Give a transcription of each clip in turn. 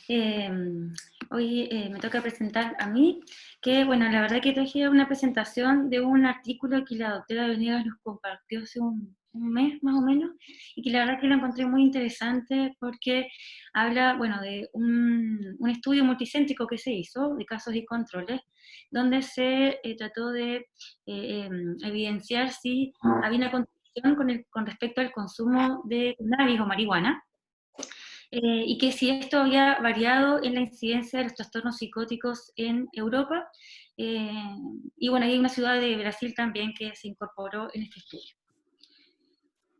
Eh, Hoy me toca presentar a mí, que bueno, la verdad que traje una presentación de un artículo que la doctora Venegas nos compartió hace un mes más o menos, y que la verdad que lo encontré muy interesante porque habla, bueno, de un estudio multicéntrico que se hizo de casos y controles, donde se trató de evidenciar si había una contribución con respecto al consumo de cannabis o marihuana, y que si esto había variado en la incidencia de los trastornos psicóticos en Europa. eh, y bueno, hay una ciudad de Brasil también que se incorporó en este estudio.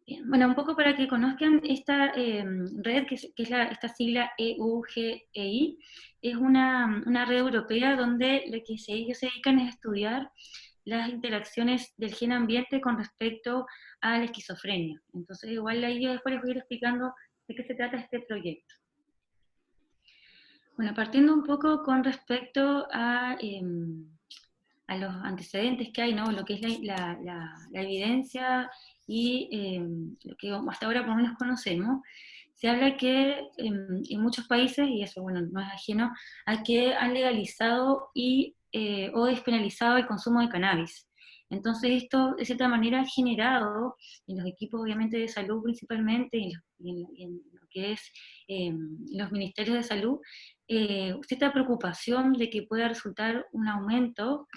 Bien, bueno, un poco para que conozcan esta red, que es esta sigla EUGEI, es una red europea donde lo que ellos se dedican es a estudiar las interacciones del gen ambiente con respecto a la esquizofrenia. Entonces, igual ahí yo después les voy a ir explicando de qué se trata este proyecto. Bueno, partiendo un poco con respecto a los antecedentes que hay, ¿no? Lo que es la evidencia y lo que hasta ahora por lo menos conocemos, se habla que en muchos países, y eso bueno, no es ajeno, a que han legalizado o despenalizado el consumo de cannabis. Entonces esto de cierta manera ha generado en los equipos obviamente de salud principalmente, y en lo que es los ministerios de salud, cierta preocupación de que pueda resultar un aumento.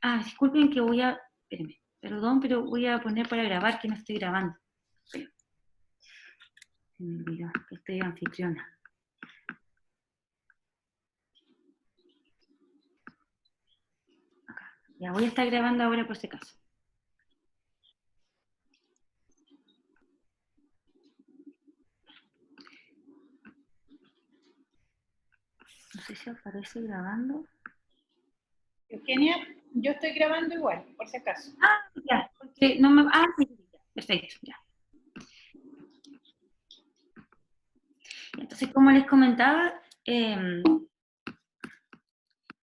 Ah, disculpen que espérenme, perdón, pero voy a poner para grabar que no estoy grabando. Se me olvidó que estoy anfitriona. Acá. Ya voy a estar grabando ahora por si acaso. No sé si aparece grabando. Eugenia, yo estoy grabando igual, por si acaso. Ah, ya, porque no me. Ah, sí, ya, perfecto, ya. Entonces, como les comentaba,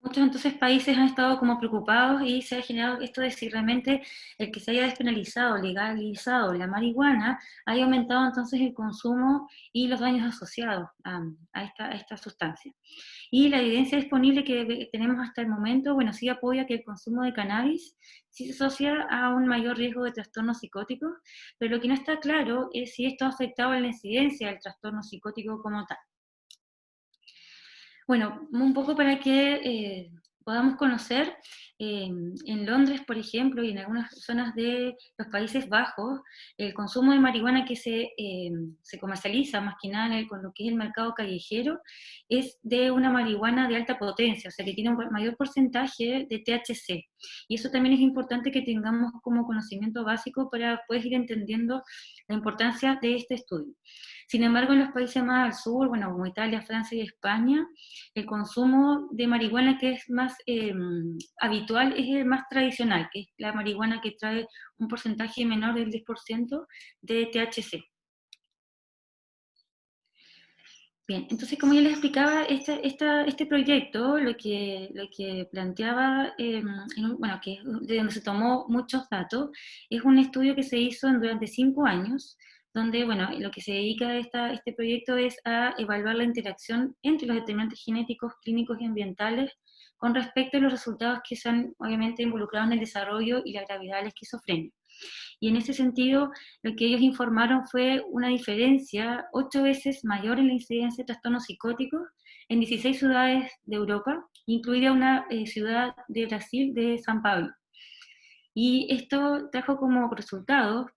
muchos entonces países han estado como preocupados y se ha generado esto de si realmente el que se haya despenalizado, legalizado la marihuana, haya aumentado entonces el consumo y los daños asociados a esta sustancia. Y la evidencia disponible que tenemos hasta el momento, bueno, sí apoya que el consumo de cannabis sí se asocia a un mayor riesgo de trastornos psicóticos, pero lo que no está claro es si esto ha afectado en la incidencia del trastorno psicótico como tal. Bueno, un poco para que podamos conocer, en Londres, por ejemplo, y en algunas zonas de los Países Bajos, el consumo de marihuana que se comercializa más que nada con lo que es el mercado callejero, es de una marihuana de alta potencia, o sea que tiene un mayor porcentaje de THC. Y eso también es importante que tengamos como conocimiento básico para poder ir entendiendo la importancia de este estudio. Sin embargo, en los países más al sur, bueno, como Italia, Francia y España, el consumo de marihuana que es más habitual es el más tradicional, que es la marihuana que trae un porcentaje menor del 10% de THC. Bien, entonces como yo les explicaba, este proyecto lo que planteaba, bueno, que es de donde se tomó muchos datos, es un estudio que se hizo durante 5 años, donde, bueno, lo que se dedica a este proyecto es a evaluar la interacción entre los determinantes genéticos, clínicos y ambientales con respecto a los resultados que se han, obviamente, involucrado en el desarrollo y la gravedad de la esquizofrenia. Y en ese sentido, lo que ellos informaron fue una diferencia 8 veces mayor en la incidencia de trastornos psicóticos en 16 ciudades de Europa, incluida una ciudad de Brasil, de San Pablo. Y esto trajo como resultado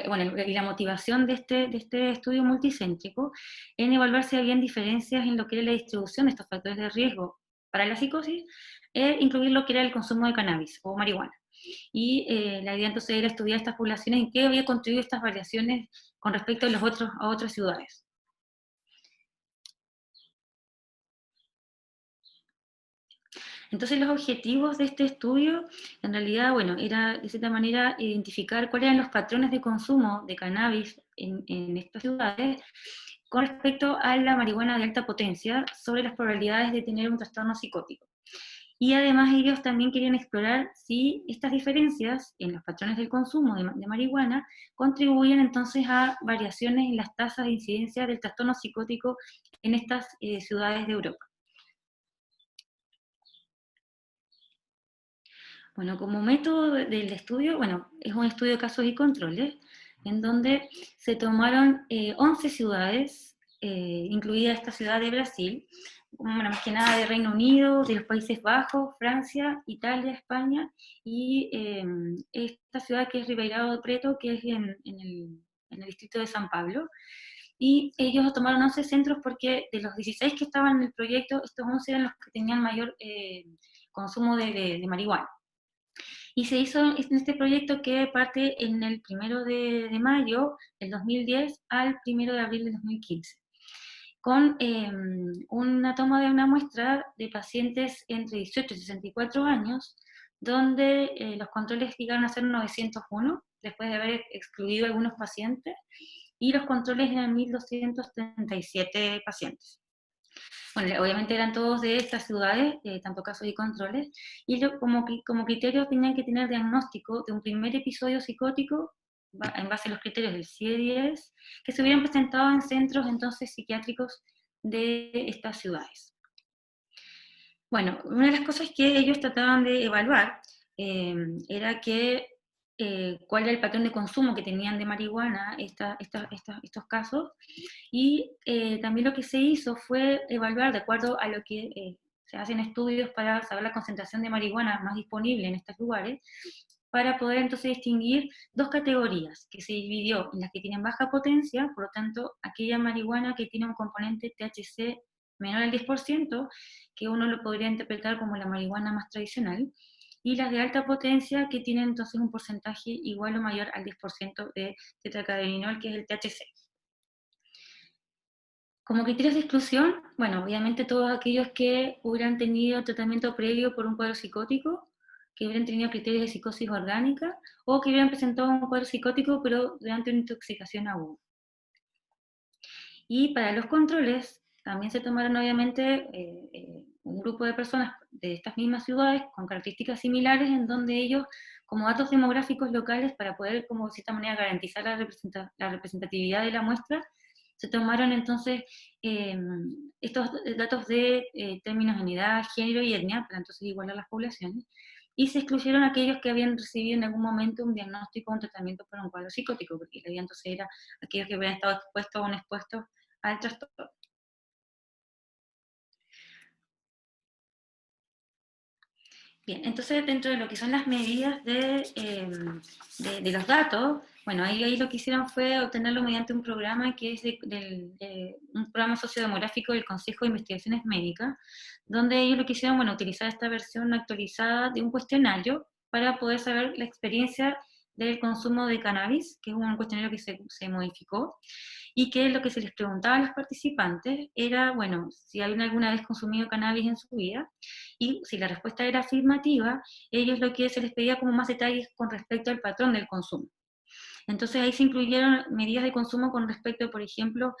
bueno, y la motivación de este estudio multicéntrico en evaluar si habían diferencias en lo que era la distribución de estos factores de riesgo para la psicosis, e incluir lo que era el consumo de cannabis o marihuana. Y la idea entonces era estudiar estas poblaciones, en qué había contribuido estas variaciones con respecto a otras ciudades. Entonces los objetivos de este estudio, en realidad, bueno, era de cierta manera identificar cuáles eran los patrones de consumo de cannabis en estas ciudades con respecto a la marihuana de alta potencia sobre las probabilidades de tener un trastorno psicótico. Y además ellos también querían explorar si estas diferencias en los patrones del consumo de marihuana contribuyen entonces a variaciones en las tasas de incidencia del trastorno psicótico en estas ciudades de Europa. Bueno, como método del estudio, bueno, es un estudio de casos y controles, en donde se tomaron 11 ciudades, incluida esta ciudad de Brasil, bueno, más que nada de Reino Unido, de los Países Bajos, Francia, Italia, España, y esta ciudad que es Ribeirão do Preto, que es en el distrito de San Pablo. Y ellos tomaron 11 centros porque de los 16 que estaban en el proyecto, estos 11 eran los que tenían mayor consumo de marihuana. Y se hizo en este proyecto que parte en el 1 de mayo del 2010 al 1 de abril del 2015, con una toma de una muestra de pacientes entre 18 y 64 años, donde los controles llegaron a ser 901, después de haber excluido algunos pacientes, y los controles eran 1.237 pacientes. Bueno, obviamente eran todos de estas ciudades, tanto casos y controles, y ellos como criterio tenían que tener diagnóstico de un primer episodio psicótico en base a los criterios del CIE-10, que se hubieran presentado en centros entonces psiquiátricos de estas ciudades. Bueno, una de las cosas que ellos trataban de evaluar era cuál era el patrón de consumo que tenían de marihuana estos casos, y también lo que se hizo fue evaluar, de acuerdo a lo que se hacen estudios para saber la concentración de marihuana más disponible en estos lugares, para poder entonces distinguir dos categorías, que se dividió en las que tienen baja potencia, por lo tanto, aquella marihuana que tiene un componente THC menor al 10%, que uno lo podría interpretar como la marihuana más tradicional, y las de alta potencia, que tienen entonces un porcentaje igual o mayor al 10% de tetracannabinol, que es el THC. Como criterios de exclusión, bueno, obviamente todos aquellos que hubieran tenido tratamiento previo por un cuadro psicótico, que hubieran tenido criterios de psicosis orgánica, o que hubieran presentado un cuadro psicótico pero durante una intoxicación aguda. Y para los controles, también se tomaron obviamente un grupo de personas de estas mismas ciudades con características similares, en donde ellos, como datos demográficos locales, para poder, como de cierta manera, garantizar la representatividad de la muestra, se tomaron entonces estos datos de términos en edad, género y etnia, para entonces igualar las poblaciones, y se excluyeron aquellos que habían recibido en algún momento un diagnóstico o un tratamiento para un cuadro psicótico, porque la idea entonces era aquellos que habían estado expuestos o no expuestos al trastorno. Bien, entonces dentro de lo que son las medidas de los datos, bueno, ahí lo que hicieron fue obtenerlo mediante un programa que es un programa sociodemográfico del Consejo de Investigaciones Médicas, donde ellos lo que hicieron, bueno, utilizar esta versión actualizada de un cuestionario para poder saber la experiencia del consumo de cannabis, que es un cuestionario que se modificó, y que lo que se les preguntaba a los participantes era, bueno, si habían alguna vez consumido cannabis en su vida, y si la respuesta era afirmativa, ellos lo que se les pedía como más detalles con respecto al patrón del consumo. Entonces ahí se incluyeron medidas de consumo con respecto, por ejemplo,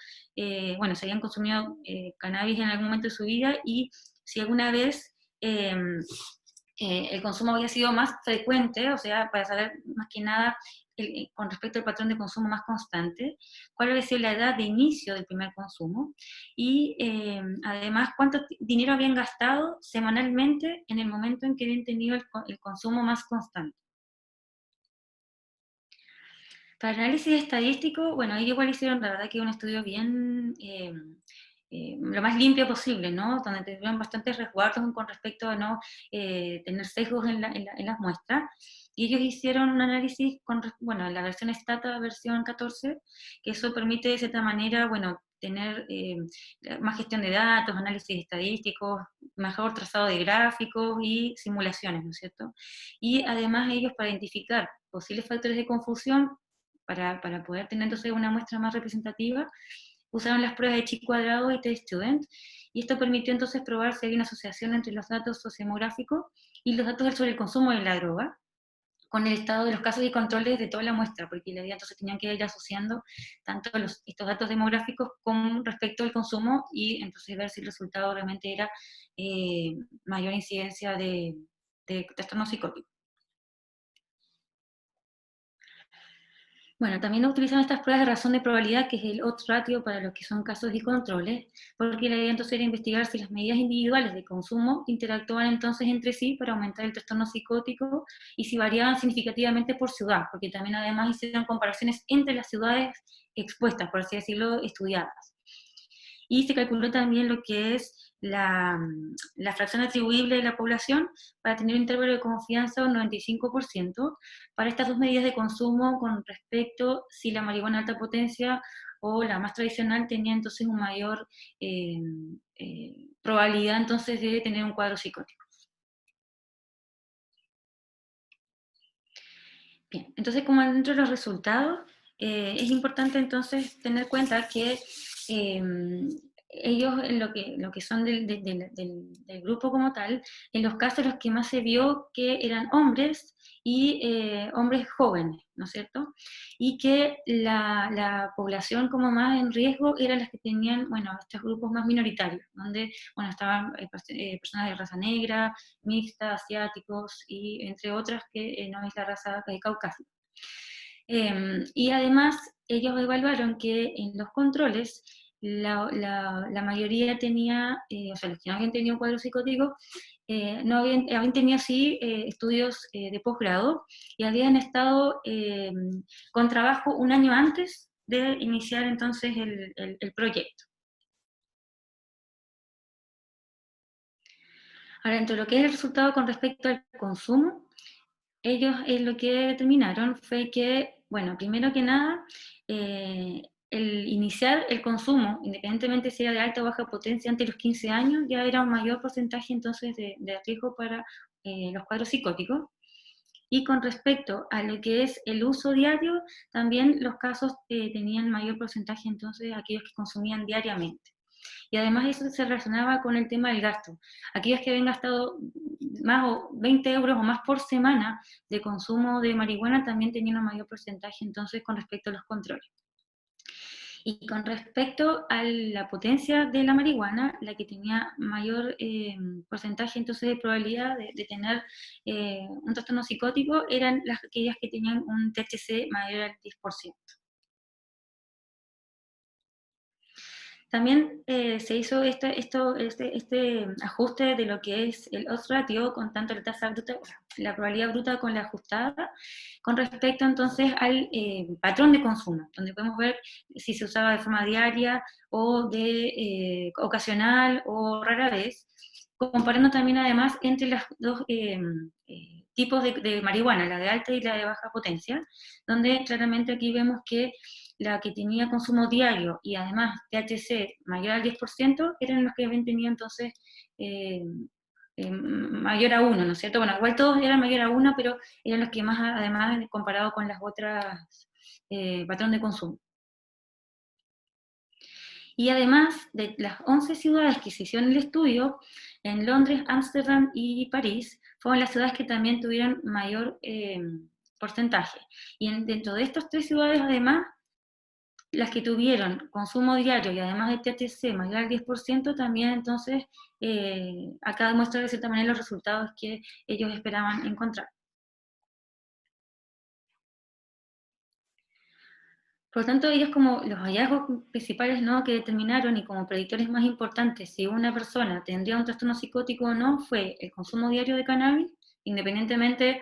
bueno, si habían consumido cannabis en algún momento de su vida y si alguna vez el consumo había sido más frecuente, o sea, para saber más que nada con respecto al patrón de consumo más constante, cuál había sido la edad de inicio del primer consumo y además cuánto dinero habían gastado semanalmente en el momento en que habían tenido el consumo más constante. Para el análisis estadístico, bueno, ahí igual hicieron, la verdad que un estudio bien, lo más limpio posible, ¿no? Donde tuvieron bastantes resguardos con respecto a no tener sesgos en las muestras. Y ellos hicieron un análisis bueno, la versión Stata, versión 14, que eso permite de cierta manera, bueno, tener más gestión de datos, análisis estadísticos, mejor trazado de gráficos y simulaciones, ¿no es cierto? Y además ellos, para identificar posibles factores de confusión, para poder tener entonces una muestra más representativa, usaron las pruebas de chi cuadrado y t-student, y esto permitió entonces probar si hay una asociación entre los datos sociodemográficos y los datos sobre el consumo de la droga, con el estado de los casos y controles de toda la muestra, porque la idea entonces tenían que ir asociando tanto estos datos demográficos con respecto al consumo y entonces ver si el resultado realmente era mayor incidencia de trastorno psicótico. Bueno, también utilizan estas pruebas de razón de probabilidad, que es el odds ratio para los que son casos y controles, porque la idea entonces era investigar si las medidas individuales de consumo interactuaban entonces entre sí para aumentar el trastorno psicótico y si variaban significativamente por ciudad, porque también además hicieron comparaciones entre las ciudades expuestas, por así decirlo, estudiadas. Y se calculó también lo que es la fracción atribuible de la población para tener un intervalo de confianza de un 95% para estas dos medidas de consumo con respecto si la marihuana de alta potencia o la más tradicional tenía entonces una mayor probabilidad entonces de tener un cuadro psicótico. Bien, entonces como dentro de los resultados, es importante entonces tener en cuenta que ellos, en lo que son del grupo como tal, en los casos en los que más se vio que eran hombres y hombres jóvenes, ¿no es cierto? Y que la población como más en riesgo eran las que tenían, bueno, estos grupos más minoritarios, donde, bueno, estaban personas de raza negra, mixta, asiáticos, y entre otras que no es la raza caucásica. Y además, ellos evaluaron que en los controles, la mayoría tenía, o sea, los que no habían tenido un cuadro psicótico, no habían tenido así estudios de posgrado y habían estado con trabajo un año antes de iniciar entonces el proyecto. Ahora, dentro de lo que es el resultado con respecto al consumo, ellos lo que determinaron fue que, bueno, primero que nada, el iniciar el consumo, independientemente si era de alta o baja potencia, antes de los 15 años, ya era un mayor porcentaje entonces de riesgo para los cuadros psicóticos. Y con respecto a lo que es el uso diario, también los casos tenían mayor porcentaje entonces aquellos que consumían diariamente. Y además eso se relacionaba con el tema del gasto. Aquellos que habían gastado más o 20 euros o más por semana de consumo de marihuana también tenían un mayor porcentaje entonces con respecto a los controles. Y con respecto a la potencia de la marihuana, la que tenía mayor porcentaje entonces de probabilidad de tener un trastorno psicótico eran aquellas que tenían un THC mayor al 10%. También se hizo este ajuste de lo que es el odds ratio con tanto la tasa bruta, la probabilidad bruta con la ajustada, con respecto entonces al patrón de consumo, donde podemos ver si se usaba de forma diaria o de ocasional o rara vez, comparando también además entre los dos tipos de marihuana, la de alta y la de baja potencia, donde claramente aquí vemos que la que tenía consumo diario y además THC mayor al 10% eran los que habían tenido entonces mayor a 1, ¿no es cierto? Bueno, igual todos eran mayor a 1, pero eran los que más, además, comparado con las otras patrón de consumo. Y además de las 11 ciudades que se hicieron el estudio, en Londres, Ámsterdam y París, fueron las ciudades que también tuvieron mayor porcentaje. Y dentro de estas tres ciudades, además, las que tuvieron consumo diario y además de THC mayor al 10%, también entonces acá demuestra de cierta manera los resultados que ellos esperaban encontrar. Por lo tanto, ellos como los hallazgos principales, ¿no?, que determinaron y como predictores más importantes si una persona tendría un trastorno psicótico o no, fue el consumo diario de cannabis, independientemente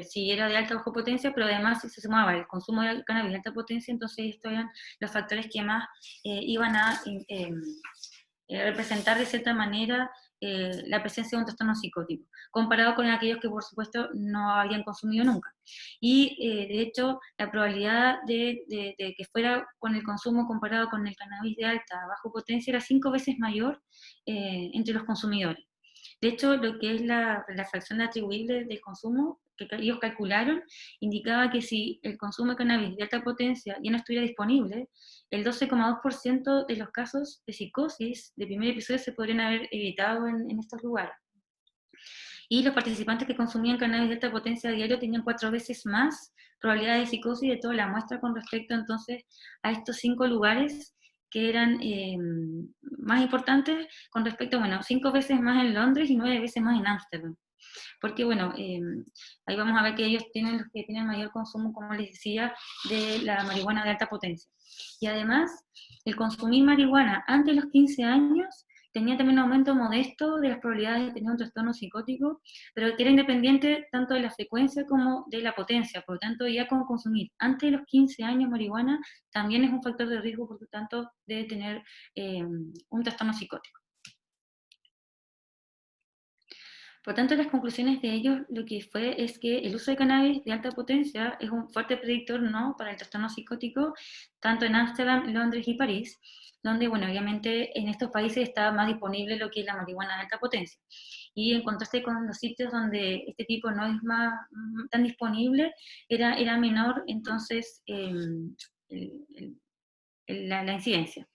si era de alta o baja potencia, pero además si se sumaba el consumo de cannabis de alta potencia, entonces estos eran los factores que más iban a representar de cierta manera la presencia de un trastorno psicótico, comparado con aquellos que por supuesto no habían consumido nunca. Y de hecho, la probabilidad de que fuera con el consumo comparado con el cannabis de alta a baja potencia era 5 veces mayor entre los consumidores. De hecho, lo que es la fracción atribuible del consumo que ellos calcularon, indicaba que si el consumo de cannabis de alta potencia ya no estuviera disponible, el 12,2% de los casos de psicosis de primer episodio se podrían haber evitado en estos lugares. Y los participantes que consumían cannabis de alta potencia a diario tenían 4 veces más probabilidad de psicosis de toda la muestra con respecto entonces a estos 5 lugares que eran más importantes con respecto, bueno, 5 veces más en Londres y 9 veces más en Ámsterdam. Porque, bueno, ahí vamos a ver que ellos tienen los que tienen mayor consumo, como les decía, de la marihuana de alta potencia. Y además, el consumir marihuana antes de los 15 años tenía también un aumento modesto de las probabilidades de tener un trastorno psicótico, pero que era independiente tanto de la frecuencia como de la potencia. Por lo tanto, ya con consumir antes de los 15 años marihuana también es un factor de riesgo, por lo tanto, de tener un trastorno psicótico. Por tanto, las conclusiones de ellos lo que fue es que el uso de cannabis de alta potencia es un fuerte predictor ¿no? para el trastorno psicótico, tanto en Ámsterdam, Londres y París, donde, bueno, obviamente en estos países está más disponible lo que es la marihuana de alta potencia. Y en contraste con los sitios donde este tipo no es más tan disponible, era menor entonces la incidencia.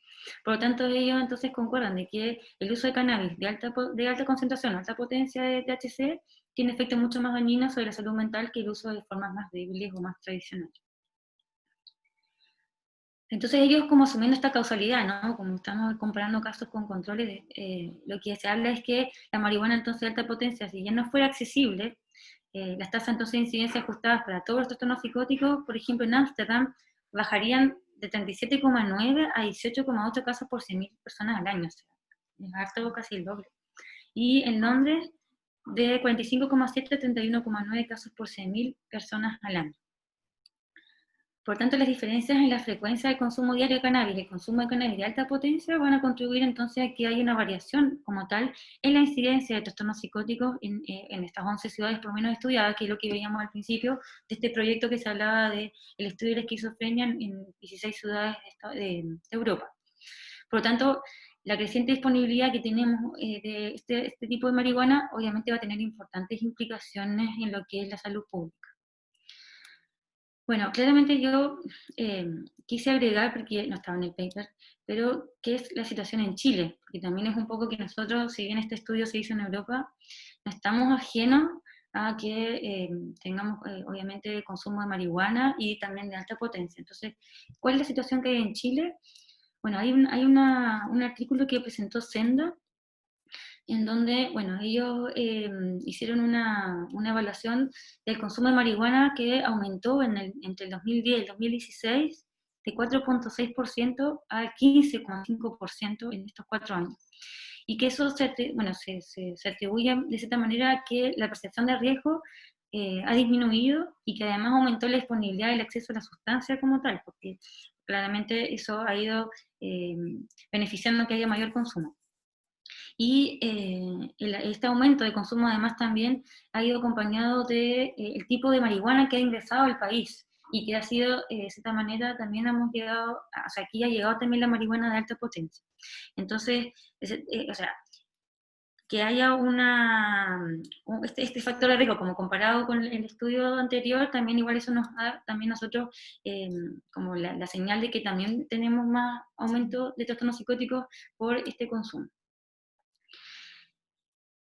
Por lo tanto, ellos entonces concuerdan de que el uso de cannabis de alta concentración, alta potencia de THC, tiene efectos mucho más dañinos sobre la salud mental que el uso de formas más débiles o más tradicionales. Entonces ellos como asumiendo esta causalidad, ¿no? Como estamos comparando casos con controles, lo que se habla es que la marihuana entonces de alta potencia, si ya no fuera accesible, las tasas entonces de incidencia ajustadas para todos los trastornos psicóticos, por ejemplo en Ámsterdam, bajarían de 37,9 a 18,8 casos por 100.000 personas al año, o sea, es harto, casi el doble. Y en Londres, de 45,7 a 31,9 casos por 100.000 personas al año. Por tanto, las diferencias en la frecuencia del consumo diario de cannabis y el consumo de cannabis de alta potencia van a contribuir entonces a que haya una variación como tal en la incidencia de trastornos psicóticos en estas 11 ciudades por lo menos estudiadas, que es lo que veíamos al principio de este proyecto que se hablaba del estudio de la esquizofrenia en 16 ciudades de Europa. Por lo tanto, la creciente disponibilidad que tenemos de este tipo de marihuana obviamente va a tener importantes implicaciones en lo que es la salud pública. Bueno, claramente yo quise agregar, porque no estaba en el paper, pero qué es la situación en Chile, porque también es un poco que nosotros, si bien este estudio se hizo en Europa, no estamos ajenos a que tengamos obviamente consumo de marihuana y también de alta potencia. Entonces, ¿cuál es la situación que hay en Chile? Bueno, hay un artículo que presentó Senda, en donde, bueno, ellos hicieron una evaluación del consumo de marihuana que aumentó entre el 2010 y el 2016 de 4,6% a 15,5% en estos 4 años. Y que eso se atribuye de cierta manera a que la percepción de riesgo ha disminuido y que además aumentó la disponibilidad del acceso a la sustancia como tal, porque claramente eso ha ido beneficiando que haya mayor consumo. Y este aumento de consumo además también ha ido acompañado de el tipo de marihuana que ha ingresado al país y que ha sido, de cierta manera, también hemos llegado, o sea, aquí ha llegado también la marihuana de alta potencia. Entonces, o sea, que haya este factor de riesgo como comparado con el estudio anterior, también igual eso nos da también nosotros como la señal de que también tenemos más aumento de trastornos psicóticos por este consumo.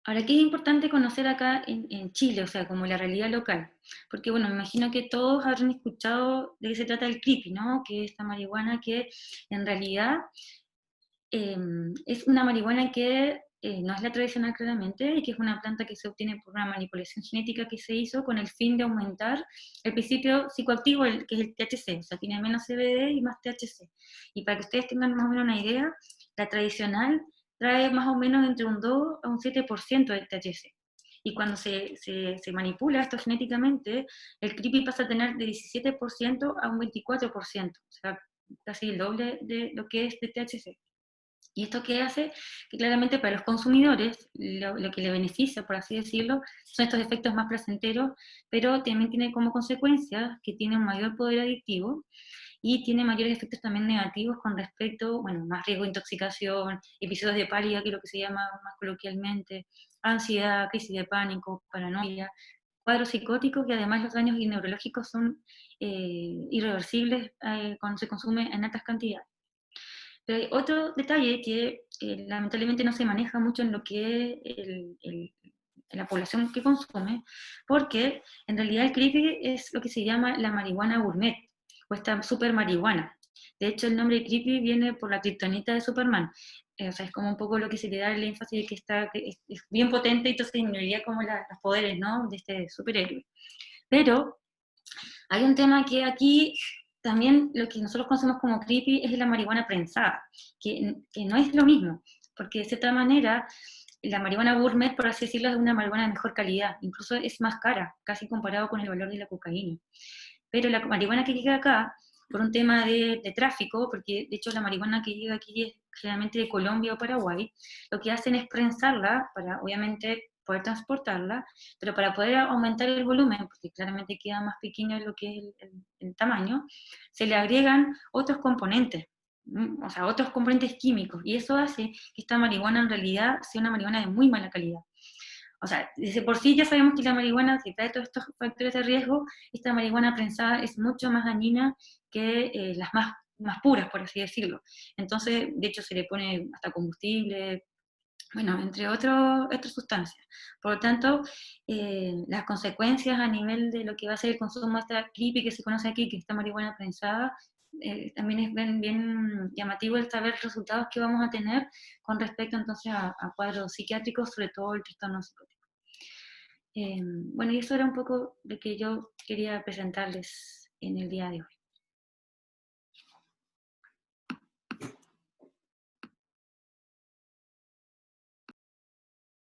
Ahora, ¿qué es importante conocer acá en Chile? O sea, como la realidad local. Porque, bueno, me imagino que todos habrán escuchado de qué se trata el creepy, ¿no? Que es esta marihuana que en realidad es una marihuana que no es la tradicional claramente, y que es una planta que se obtiene por una manipulación genética que se hizo con el fin de aumentar el principio psicoactivo, que es el THC, o sea, tiene menos CBD y más THC. Y para que ustedes tengan más o menos una idea, la tradicional trae más o menos entre un 2 a un 7% de THC. Y cuando se manipula esto genéticamente, el creepy pasa a tener de 17% a un 24%, o sea, casi el doble de lo que es de THC. ¿Y esto qué hace? Que claramente para los consumidores lo que le beneficia, por así decirlo, son estos efectos más placenteros, pero también tiene como consecuencia que tiene un mayor poder adictivo y tiene mayores efectos también negativos con respecto, bueno, más riesgo de intoxicación, episodios de pálida, que es lo que se llama más coloquialmente, ansiedad, crisis de pánico, paranoia, cuadros psicóticos, y además los daños neurológicos son irreversibles cuando se consume en altas cantidades. Pero hay otro detalle que lamentablemente no se maneja mucho en lo que es la población que consume, porque en realidad el creepy es lo que se llama la marihuana gourmet, o esta super marihuana. De hecho, el nombre creepy viene por la kriptonita de Superman. O sea, es como un poco lo que se le da el énfasis de que, que es bien potente, y entonces ignoraría como los poderes, ¿no?, de este superhéroe. Pero hay un tema que aquí también lo que nosotros conocemos como creepy es la marihuana prensada, que no es lo mismo, porque de cierta manera la marihuana gourmet, por así decirlo, es una marihuana de mejor calidad, incluso es más cara, casi comparado con el valor de la cocaína. Pero la marihuana que llega acá, por un tema de tráfico, porque de hecho la marihuana que llega aquí es generalmente de Colombia o Paraguay, lo que hacen es prensarla para, obviamente, poder transportarla, pero para poder aumentar el volumen, porque claramente queda más pequeño lo que es el tamaño, se le agregan otros componentes, o sea, otros componentes químicos, y eso hace que esta marihuana en realidad sea una marihuana de muy mala calidad. O sea, desde por sí ya sabemos que la marihuana, si trae todos estos factores de riesgo, esta marihuana prensada es mucho más dañina que las más puras, por así decirlo. Entonces, de hecho, se le pone hasta combustible, bueno, entre otras sustancias. Por lo tanto, las consecuencias a nivel de lo que va a ser el consumo de esta creepy que se conoce aquí, que es esta marihuana prensada, también es bien llamativo el saber los resultados que vamos a tener con respecto entonces a cuadros psiquiátricos, sobre todo el trastorno psicótico. Bueno, y eso era un poco lo que yo quería presentarles en el día de hoy.